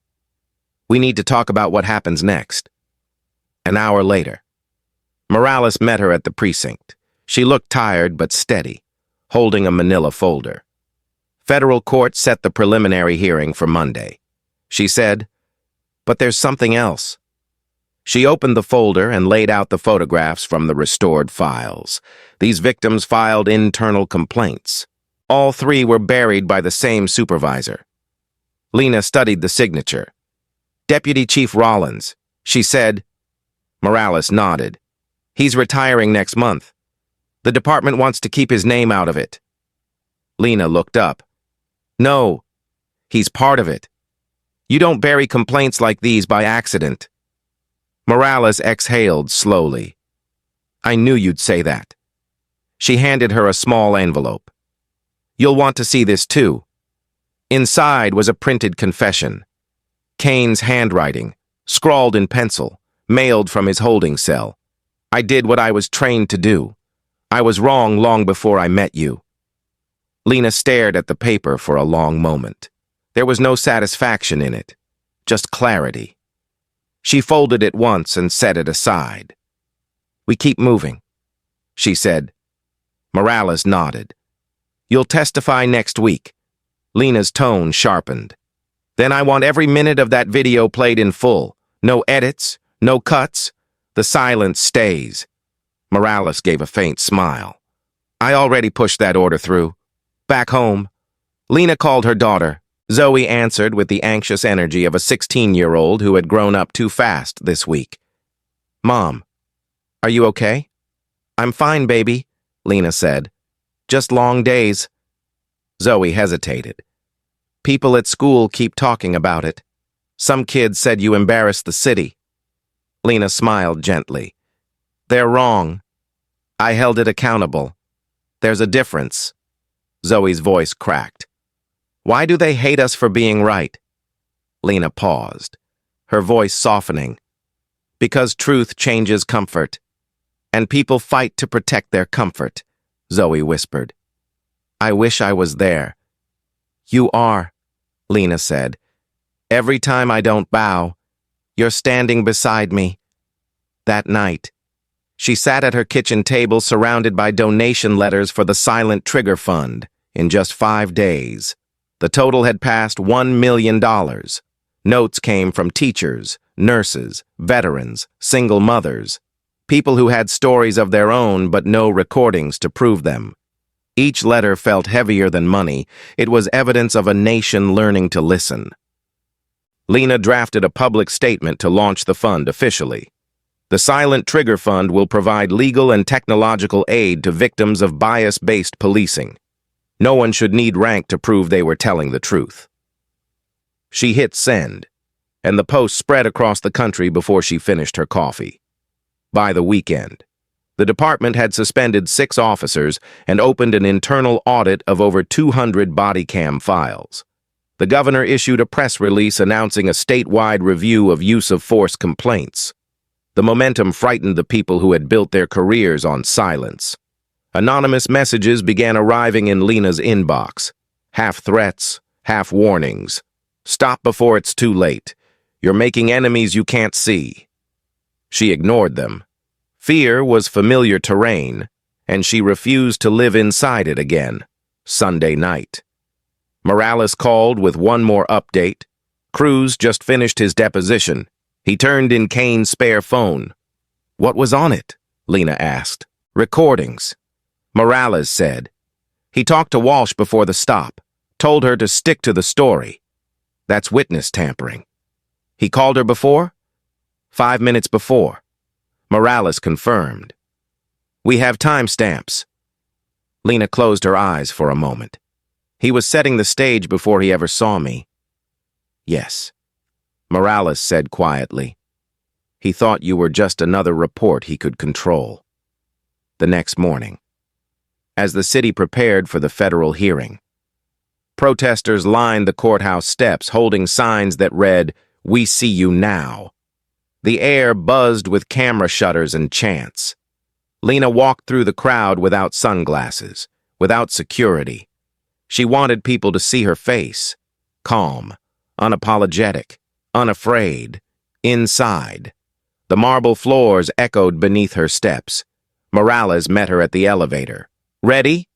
"We need to talk about what happens next." An hour later, Morales met her at the precinct. She looked tired but steady, holding a manila folder. Federal court set the preliminary hearing for Monday. She said, "But there's something else." She opened the folder and laid out the photographs from the restored files. These victims filed internal complaints. All 3 were buried by the same supervisor. Lena studied the signature. "Deputy Chief Rollins," she said. Morales nodded. "He's retiring next month. The department wants to keep his name out of it." Lena looked up. "No, he's part of it. You don't bury complaints like these by accident." Morales exhaled slowly. "I knew you'd say that." She handed her a small envelope. "You'll want to see this too." Inside was a printed confession. Kane's handwriting, scrawled in pencil, mailed from his holding cell. "I did what I was trained to do. I was wrong long before I met you." Lena stared at the paper for a long moment. There was no satisfaction in it. just clarity. She folded it once and set it aside. "We keep moving," she said. Morales nodded. "You'll testify next week." Lena's tone sharpened. "Then I want every minute of that video played in full. No edits, no cuts. The silence stays." Morales gave a faint smile. "I already pushed that order through. Back home." Lena called her daughter. Zoe answered with the anxious energy of a 16-year-old who had grown up too fast this week. "Mom, are you okay?" "I'm fine, baby," Lena said. "Just long days." Zoe hesitated. "People at school keep talking about it. Some kids said you embarrassed the city." Lena smiled gently. "They're wrong. I held it accountable. There's a difference." Zoe's voice cracked. "Why do they hate us for being right?" Lena paused, her voice softening. "Because truth changes comfort, and people fight to protect their comfort," Zoe whispered. "I wish I was there." "You are," Lena said. "Every time I don't bow, you're standing beside me." That night, she sat at her kitchen table surrounded by donation letters for the Silent Trigger Fund in just 5 days. The total had passed $1 million. Notes came from teachers, nurses, veterans, single mothers, people who had stories of their own but no recordings to prove them. Each letter felt heavier than money. It was evidence of a nation learning to listen. Lena drafted a public statement to launch the fund officially. The Silent Trigger Fund will provide legal and technological aid to victims of bias-based policing. No one should need rank to prove they were telling the truth. She hit send, and the post spread across the country before she finished her coffee. By the weekend, the department had suspended 6 officers and opened an internal audit of over 200 body cam files. The governor issued a press release announcing a statewide review of use of force complaints. The momentum frightened the people who had built their careers on silence. Anonymous messages began arriving in Lena's inbox. Half threats, half warnings. "Stop before it's too late. You're making enemies you can't see." She ignored them. Fear was familiar terrain, and she refused to live inside it again. Sunday night. Morales called with one more update. Cruz just finished his deposition. He turned in Kane's spare phone. "What was on it?" Lena asked. "Recordings," Morales said. "He talked to Walsh before the stop, told her to stick to the story. That's witness tampering." "He called her before?" 5 minutes before. Morales confirmed. "We have timestamps." Lena closed her eyes for a moment. "He was setting the stage before he ever saw me." "Yes," Morales said quietly. "He thought you were just another report he could control." The next morning, as the city prepared for the federal hearing, protesters lined the courthouse steps holding signs that read, "We see you now." The air buzzed with camera shutters and chants. Lena walked through the crowd without sunglasses, without security. She wanted people to see her face, calm, unapologetic, unafraid, inside. The marble floors echoed beneath her steps. Morales met her at the elevator. "Ready?"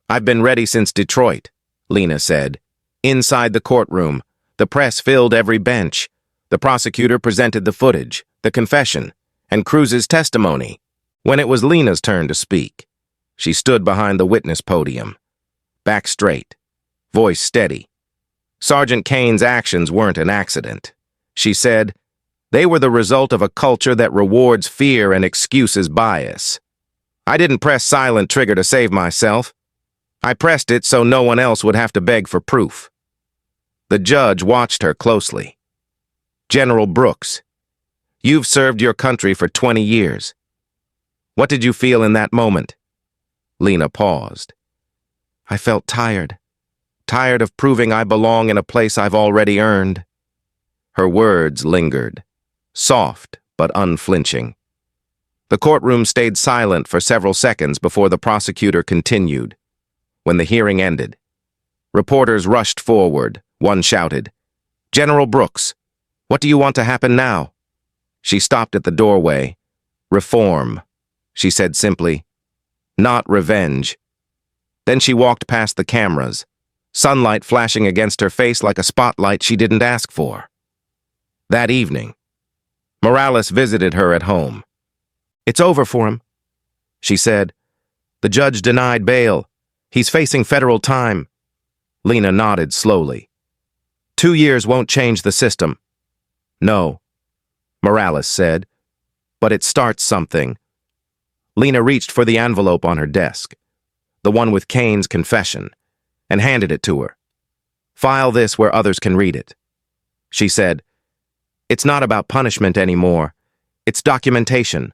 "I've been ready since Detroit," Lena said. Inside the courtroom, the press filled every bench. The prosecutor presented the footage, the confession, and Cruz's testimony. When it was Lena's turn to speak, she stood behind the witness podium. Back straight, voice steady. Sergeant Kane's actions weren't an accident. She said, they were the result of a culture that rewards fear and excuses bias. "I didn't press silent trigger to save myself. I pressed it so no one else would have to beg for proof." The judge watched her closely. "General Brooks, you've served your country for 20 years. What did you feel in that moment?" Lena paused. "I felt tired. Tired of proving I belong in a place I've already earned." Her words lingered, soft but unflinching. The courtroom stayed silent for several seconds before the prosecutor continued. When the hearing ended, reporters rushed forward. One shouted, "General Brooks, What do you want to happen now? She stopped at the doorway. Reform, she said simply. Not revenge. Then she walked past the cameras, sunlight flashing against her face like a spotlight she didn't ask for. That evening, Morales visited her at home. It's over for him, she said. The judge denied bail. He's facing federal time. Lena nodded slowly. 2 years won't change the system. No, Morales said, but it starts something. Lena reached for the envelope on her desk, the one with Kane's confession, and handed it to her. File this where others can read it. She said, It's not about punishment anymore. It's documentation.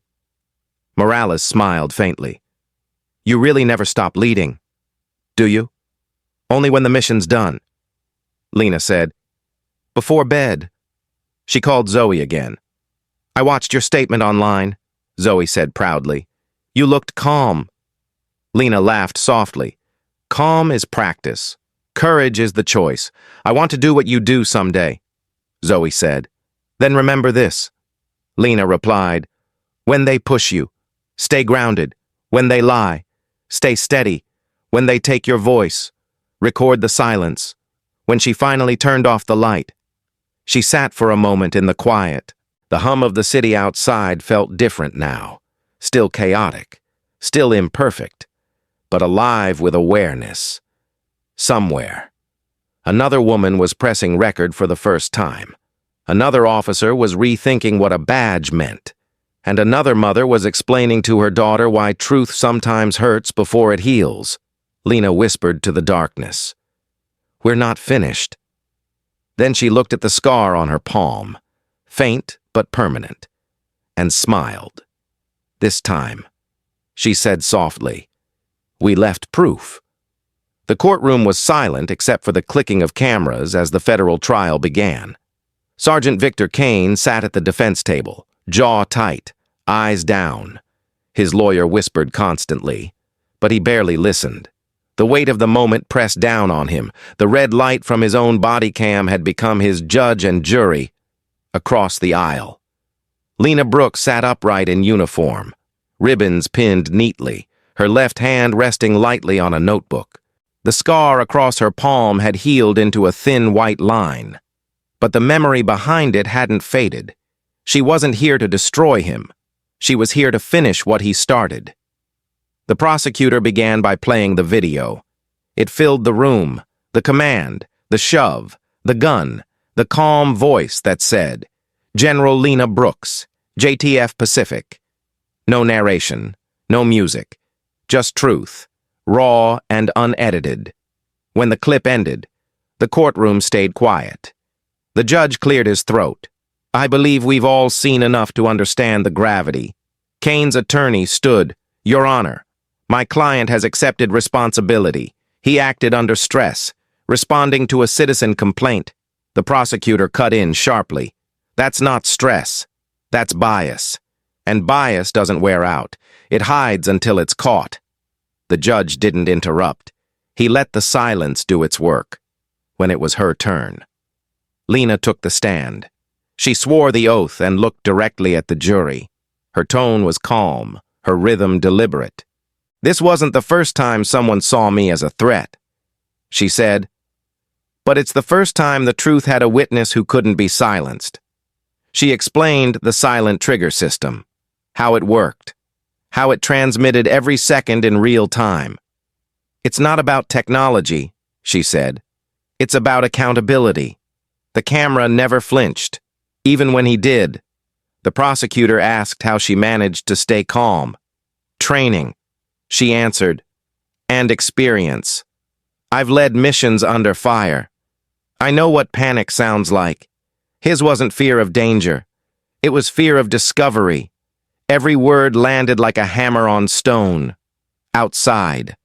Morales smiled faintly. You really never stop leading, do you? Only when the mission's done. Lena said, Before bed. She called Zoe again. I watched your statement online, Zoe said proudly. You looked calm. Lena laughed softly. Calm is practice. Courage is the choice. I want to do what you do someday, Zoe said. Then remember this. Lena replied, When they push you, stay grounded. When they lie, stay steady. When they take your voice, record the silence. When she finally turned off the light, she sat for a moment in the quiet. The hum of the city outside felt different now. Still chaotic, still imperfect, but alive with awareness. Somewhere, another woman was pressing record for the first time. Another officer was rethinking what a badge meant. And another mother was explaining to her daughter why truth sometimes hurts before it heals. Lena whispered to the darkness. We're not finished. Then she looked at the scar on her palm, faint but permanent, and smiled. This time, she said softly, We left proof. The courtroom was silent except for the clicking of cameras as the federal trial began. Sergeant Victor Kane sat at the defense table, jaw tight, eyes down. His lawyer whispered constantly, but he barely listened. The weight of the moment pressed down on him. The red light from his own body cam had become his judge and jury. Across the aisle, Lena Brooks sat upright in uniform, ribbons pinned neatly, her left hand resting lightly on a notebook. The scar across her palm had healed into a thin white line, but the memory behind it hadn't faded. She wasn't here to destroy him. She was here to finish what he started. The prosecutor began by playing the video. It filled the room, the command, the shove, the gun, the calm voice that said, General Lena Brooks, JTF Pacific. No narration, no music, just truth, raw and unedited. When the clip ended, the courtroom stayed quiet. The judge cleared his throat. I believe we've all seen enough to understand the gravity. Kane's attorney stood, Your Honor, my client has accepted responsibility. He acted under stress, responding to a citizen complaint. The prosecutor cut in sharply. That's not stress. That's bias. And bias doesn't wear out. It hides until it's caught. The judge didn't interrupt. He let the silence do its work. When it was her turn, Lena took the stand. She swore the oath and looked directly at the jury. Her tone was calm, her rhythm deliberate. This wasn't the first time someone saw me as a threat, she said, but it's the first time the truth had a witness who couldn't be silenced. She explained the silent trigger system, how it worked, how it transmitted every second in real time. It's not about technology, she said. It's about accountability. The camera never flinched, even when he did. The prosecutor asked how she managed to stay calm. Training, she answered, and experience. I've led missions under fire. I know what panic sounds like. His wasn't fear of danger. It was fear of discovery. Every word landed like a hammer on stone. Outside,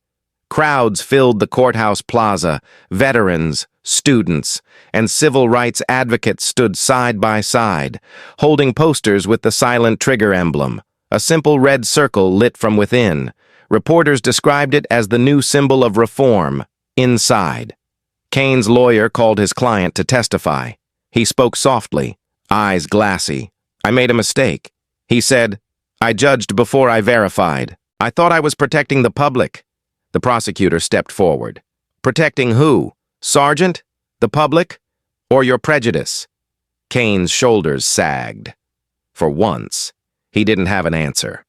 crowds filled the courthouse plaza. Veterans, students, and civil rights advocates stood side by side, holding posters with the silent trigger emblem, a simple red circle lit from within. Reporters described it as the new symbol of reform, inside. Kane's lawyer called his client to testify. He spoke softly, eyes glassy. "I made a mistake." He said, "I judged before I verified. I thought I was protecting the public." The prosecutor stepped forward. "Protecting who? Sergeant? The public? Or your prejudice?" Kane's shoulders sagged. For once, he didn't have an answer.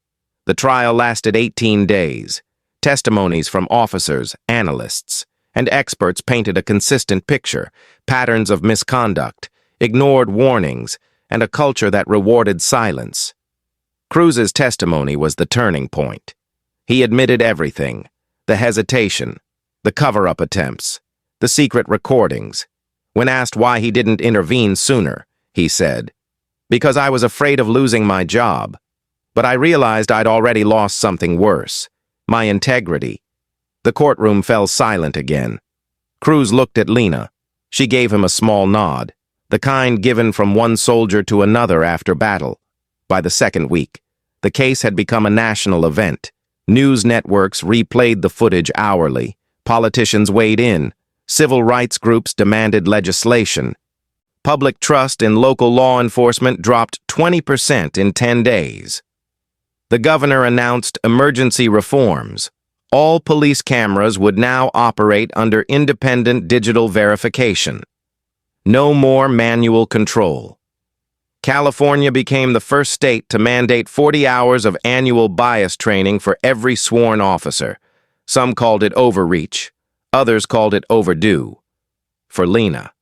The trial lasted 18 days. Testimonies from officers, analysts, and experts painted a consistent picture: patterns of misconduct, ignored warnings, and a culture that rewarded silence. Cruz's testimony was the turning point. He admitted everything: the hesitation, the cover-up attempts, the secret recordings. When asked why he didn't intervene sooner, he said, "Because I was afraid of losing my job. But I realized I'd already lost something worse: my integrity." The courtroom fell silent again. Cruz looked at Lena. She gave him a small nod, the kind given from one soldier to another after battle. By the second week, the case had become a national event. News networks replayed the footage hourly. Politicians weighed in. Civil rights groups demanded legislation. Public trust in local law enforcement dropped 20% in 10 days. The governor announced emergency reforms. All police cameras would now operate under independent digital verification. No more manual control. California became the first state to mandate 40 hours of annual bias training for every sworn officer. Some called it overreach. Others called it overdue. For Lena,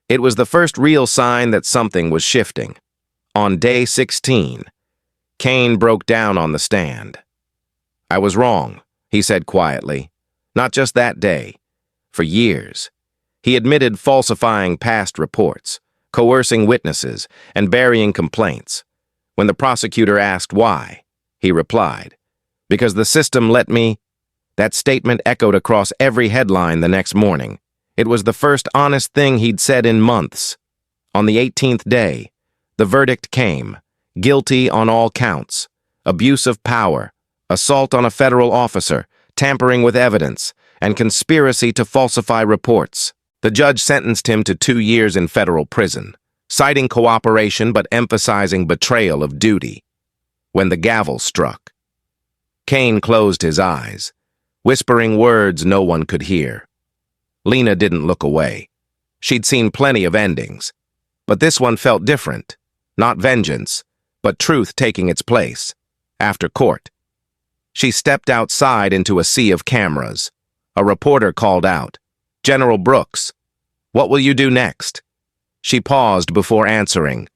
it was the first real sign that something was shifting. On day 16, Kane broke down on the stand. "I was wrong," he said quietly. "Not just that day. For years." He admitted falsifying past reports, coercing witnesses, and burying complaints. When the prosecutor asked why, he replied, "Because the system let me." That statement echoed across every headline the next morning. It was the first honest thing he'd said in months. On the 18th day, the verdict came: guilty on all counts: abuse of power, assault on a federal officer, tampering with evidence, and conspiracy to falsify reports. The judge sentenced him to 2 years in federal prison, citing cooperation but emphasizing betrayal of duty. When the gavel struck, Kane closed his eyes, whispering words no one could hear. Lena didn't look away. She'd seen plenty of endings, but this one felt different. Not vengeance, but truth taking its place. After court, she stepped outside into a sea of cameras. A reporter called out, "General Brooks, what will you do next?" She paused before answering.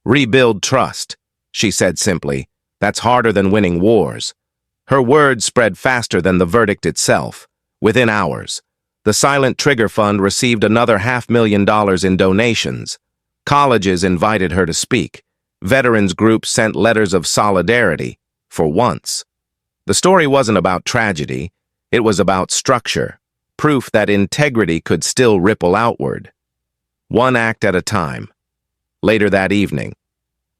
"Rebuild trust," she said simply. "That's harder than winning wars." Her words spread faster than the verdict itself. Within hours, the Silent Trigger Fund received another $500,000 in donations. Colleges invited her to speak. Veterans groups sent letters of solidarity, for once. The story wasn't about tragedy. It was about structure, proof that integrity could still ripple outward. One act at a time. Later that evening,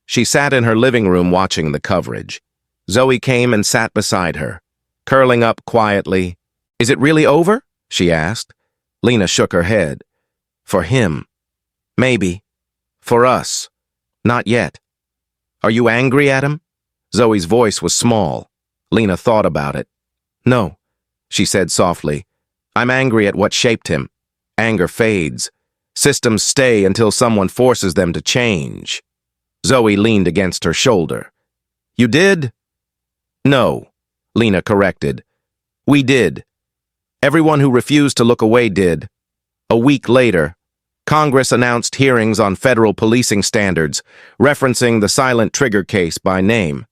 she sat in her living room watching the coverage. Zoe came and sat beside her, curling up quietly. "Is it really over?" she asked. Lena shook her head. "For him. Maybe. For us. Not yet." "Are you angry at him?" Zoe's voice was small. Lena thought about it. "No," she said softly. "I'm angry at what shaped him. Anger fades. Systems stay until someone forces them to change." Zoe leaned against her shoulder. "You did?" "No," Lena corrected. "We did. Everyone who refused to look away did." A week later, Congress announced hearings on federal policing standards, referencing the Silent Trigger case by name.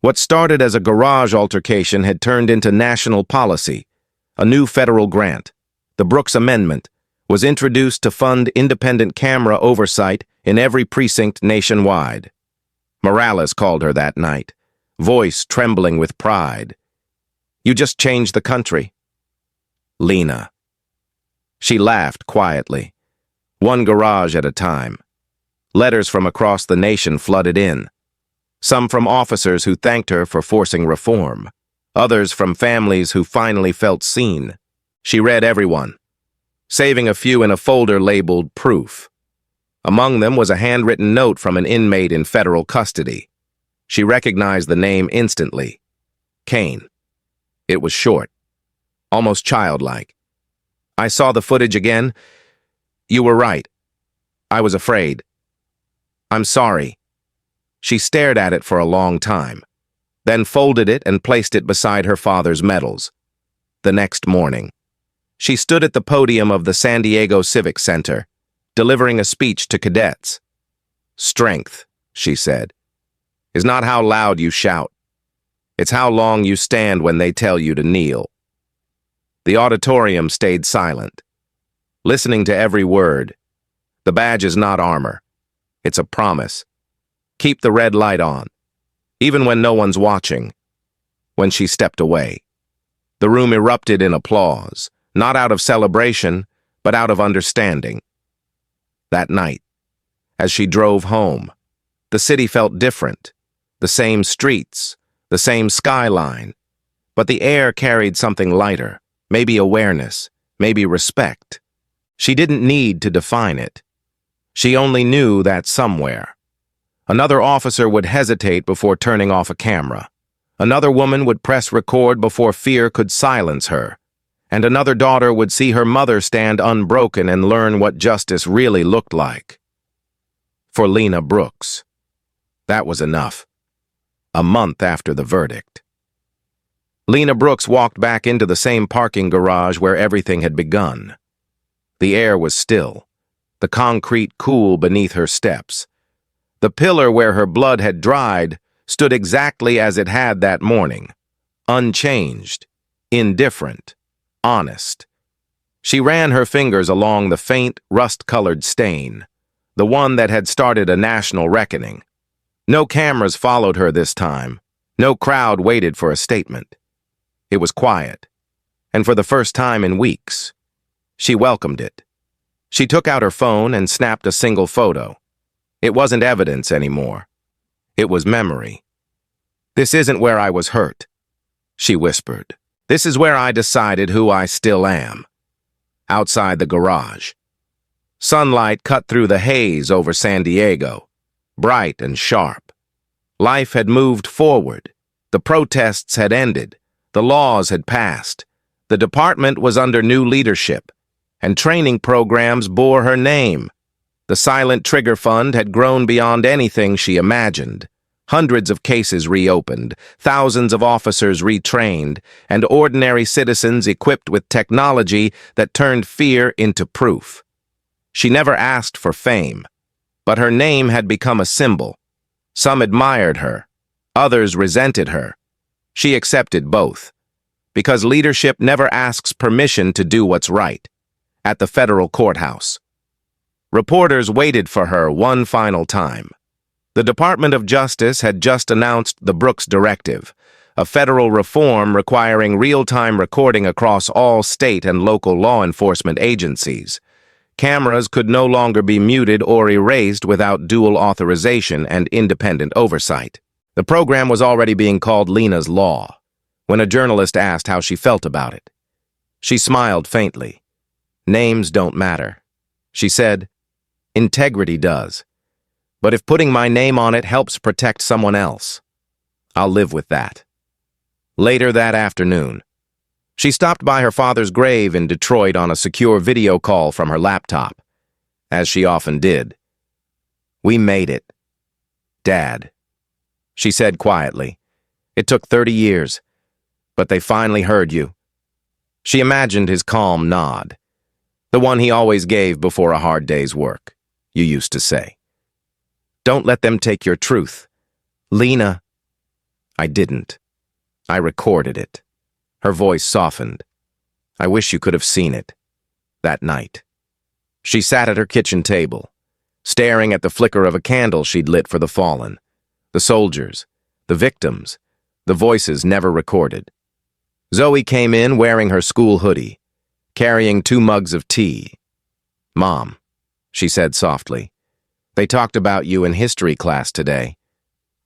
What started as a garage altercation had turned into national policy. A new federal grant, the Brooks Amendment, was introduced to fund independent camera oversight in every precinct nationwide. Morales called her that night, voice trembling with pride. "You just changed the country." Lena. She laughed quietly. One garage at a time. Letters from across the nation flooded in. Some from officers who thanked her for forcing reform. Others from families who finally felt seen. She read everyone, saving a few in a folder labeled proof. Among them was a handwritten note from an inmate in federal custody. She recognized the name instantly. Kane. It was short, almost childlike. I saw the footage again. You were right. I was afraid. I'm sorry. She stared at it for a long time, then folded it and placed it beside her father's medals. The next morning, she stood at the podium of the San Diego Civic Center, delivering a speech to cadets. Strength, she said, is not how loud you shout. It's how long you stand when they tell you to kneel. The auditorium stayed silent, listening to every word. The badge is not armor. It's a promise. Keep the red light on, even when no one's watching. When she stepped away, the room erupted in applause, not out of celebration, but out of understanding. That night, as she drove home, the city felt different. The same streets, the same skyline, but the air carried something lighter, maybe awareness, maybe respect. She didn't need to define it. She only knew that somewhere. Another officer would hesitate before turning off a camera. Another woman would press record before fear could silence her. And another daughter would see her mother stand unbroken and learn what justice really looked like. For Lena Brooks, that was enough. A month after the verdict, Lena Brooks walked back into the same parking garage where everything had begun. The air was still, the concrete cool beneath her steps. The pillar where her blood had dried stood exactly as it had that morning, unchanged, indifferent, honest. She ran her fingers along the faint, rust-colored stain, the one that had started a national reckoning. No cameras followed her this time. No crowd waited for a statement. It was quiet, and for the first time in weeks, she welcomed it. She took out her phone and snapped a single photo. It wasn't evidence anymore. It was memory. "This isn't where I was hurt," she whispered. "This is where I decided who I still am." Outside the garage, sunlight cut through the haze over San Diego, bright and sharp. Life had moved forward. The protests had ended. The laws had passed. The department was under new leadership, and training programs bore her name. The silent trigger fund had grown beyond anything she imagined. Hundreds of cases reopened, thousands of officers retrained, and ordinary citizens equipped with technology that turned fear into proof. She never asked for fame, but her name had become a symbol. Some admired her, others resented her. She accepted both, because leadership never asks permission to do what's right. At the federal courthouse, reporters waited for her one final time. The Department of Justice had just announced the Brooks Directive, a federal reform requiring real-time recording across all state and local law enforcement agencies. Cameras could no longer be muted or erased without dual authorization and independent oversight. The program was already being called Lena's Law, when a journalist asked how she felt about it. She smiled faintly. "Names don't matter," she said. "Integrity does. But if putting my name on it helps protect someone else, I'll live with that." Later that afternoon, she stopped by her father's grave in Detroit on a secure video call from her laptop, as she often did. "We made it, Dad," she said quietly. "It took 30 years, but they finally heard you." She imagined his calm nod, the one he always gave before a hard day's work. "You used to say, 'Don't let them take your truth.' Lena." "I didn't. I recorded it." Her voice softened. "I wish you could have seen it. That night." She sat at her kitchen table, staring at the flicker of a candle she'd lit for the fallen, the soldiers, the victims, the voices never recorded. Zoe came in wearing her school hoodie, carrying 2 mugs of tea. "Mom," she said softly, "they talked about you in history class today."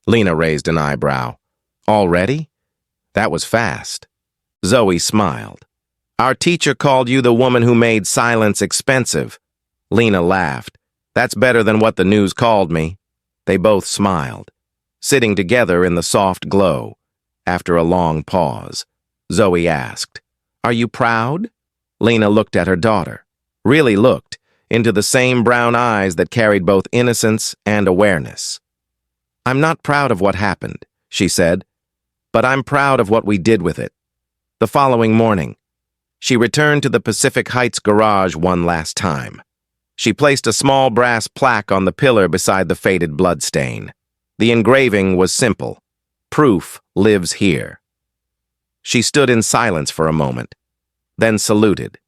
Lena raised an eyebrow. "Already? That was fast." Zoe smiled. "Our teacher called you the woman who made silence expensive." Lena laughed. That's better than what the news called me. They both smiled, sitting together in the soft glow. After a long pause, Zoe asked, "Are you proud?" Lena looked at her daughter, really looked, into the same brown eyes that carried both innocence and awareness. "I'm not proud of what happened," she said, "but I'm proud of what we did with it." The following morning, she returned to the Pacific Heights garage one last time. She placed a small brass plaque on the pillar beside the faded bloodstain. The engraving was simple. "Proof lives here." She stood in silence for a moment, then saluted,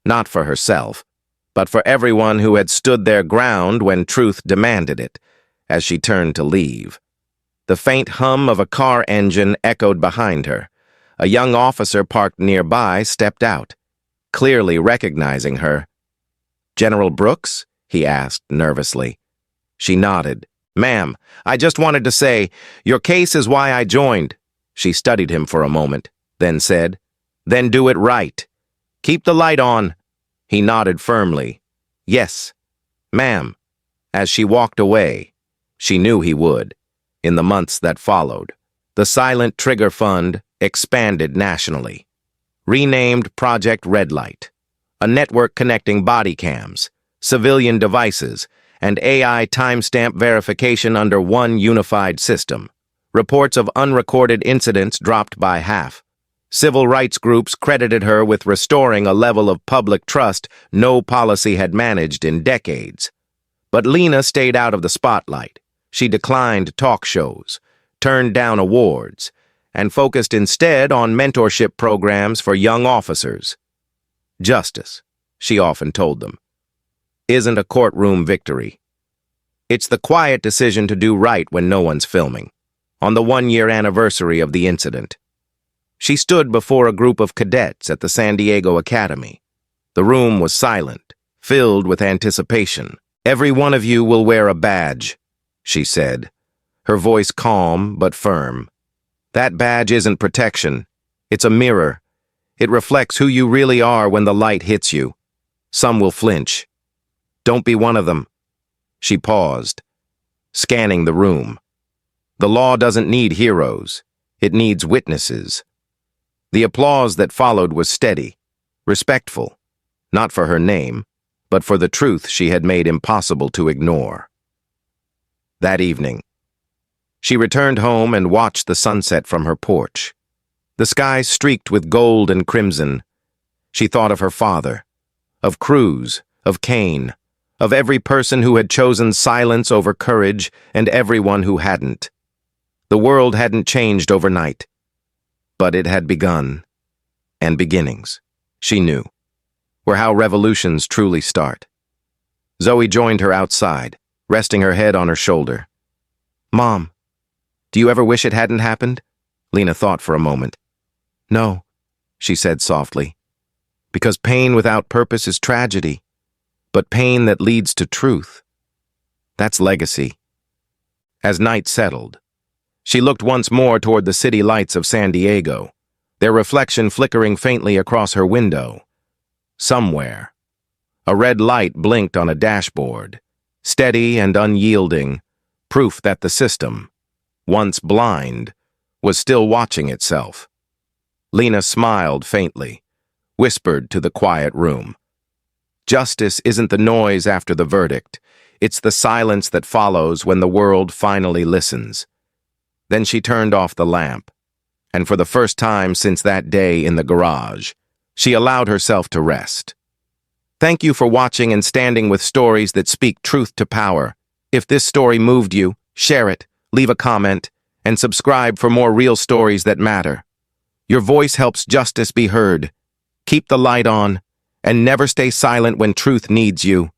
not for herself, but for everyone who had stood their ground when truth demanded it, as she turned to leave. The faint hum of a car engine echoed behind her. A young officer parked nearby stepped out, clearly recognizing her. "General Brooks?" he asked nervously. She nodded. "Ma'am, I just wanted to say, your case is why I joined." She studied him for a moment, then said, "Then do it right. Keep the light on." He nodded firmly. "Yes, ma'am." As she walked away, she knew he would. In the months that followed, the Silent Trigger Fund expanded nationally. Renamed Project Red Light, a network connecting body cams, civilian devices, and AI timestamp verification under one unified system. Reports of unrecorded incidents dropped by half. Civil rights groups credited her with restoring a level of public trust no policy had managed in decades. But Lena stayed out of the spotlight. She declined talk shows, turned down awards, and focused instead on mentorship programs for young officers. Justice, she often told them, isn't a courtroom victory. It's the quiet decision to do right when no one's filming. On the one-year anniversary of the incident, she stood before a group of cadets at the San Diego Academy. The room was silent, filled with anticipation. "Every one of you will wear a badge," she said, her voice calm but firm. "That badge isn't protection. It's a mirror. It reflects who you really are when the light hits you. Some will flinch. Don't be one of them." She paused, scanning the room. The law doesn't need heroes. It needs witnesses. The applause that followed was steady, respectful, not for her name, but for the truth she had made impossible to ignore. That evening, she returned home and watched the sunset from her porch. The sky streaked with gold and crimson. She thought of her father, of Cruz, of Kane, of every person who had chosen silence over courage and everyone who hadn't. The world hadn't changed overnight, but it had begun. And beginnings, she knew, were how revolutions truly start. Zoe joined her outside, resting her head on her shoulder. "Mom, do you ever wish it hadn't happened?" Lena thought for a moment. "No," she said softly, "because pain without purpose is tragedy, but pain that leads to truth, that's legacy." As night settled, she looked once more toward the city lights of San Diego, their reflection flickering faintly across her window. Somewhere, a red light blinked on a dashboard, steady and unyielding, proof that the system, once blind, was still watching itself. Lena smiled faintly, whispered to the quiet room. Justice isn't the noise after the verdict. It's the silence that follows when the world finally listens. Then she turned off the lamp, and for the first time since that day in the garage, she allowed herself to rest. Thank you for watching and standing with stories that speak truth to power. If this story moved you, share it, leave a comment, and subscribe for more real stories that matter. Your voice helps justice be heard. Keep the light on, and never stay silent when truth needs you.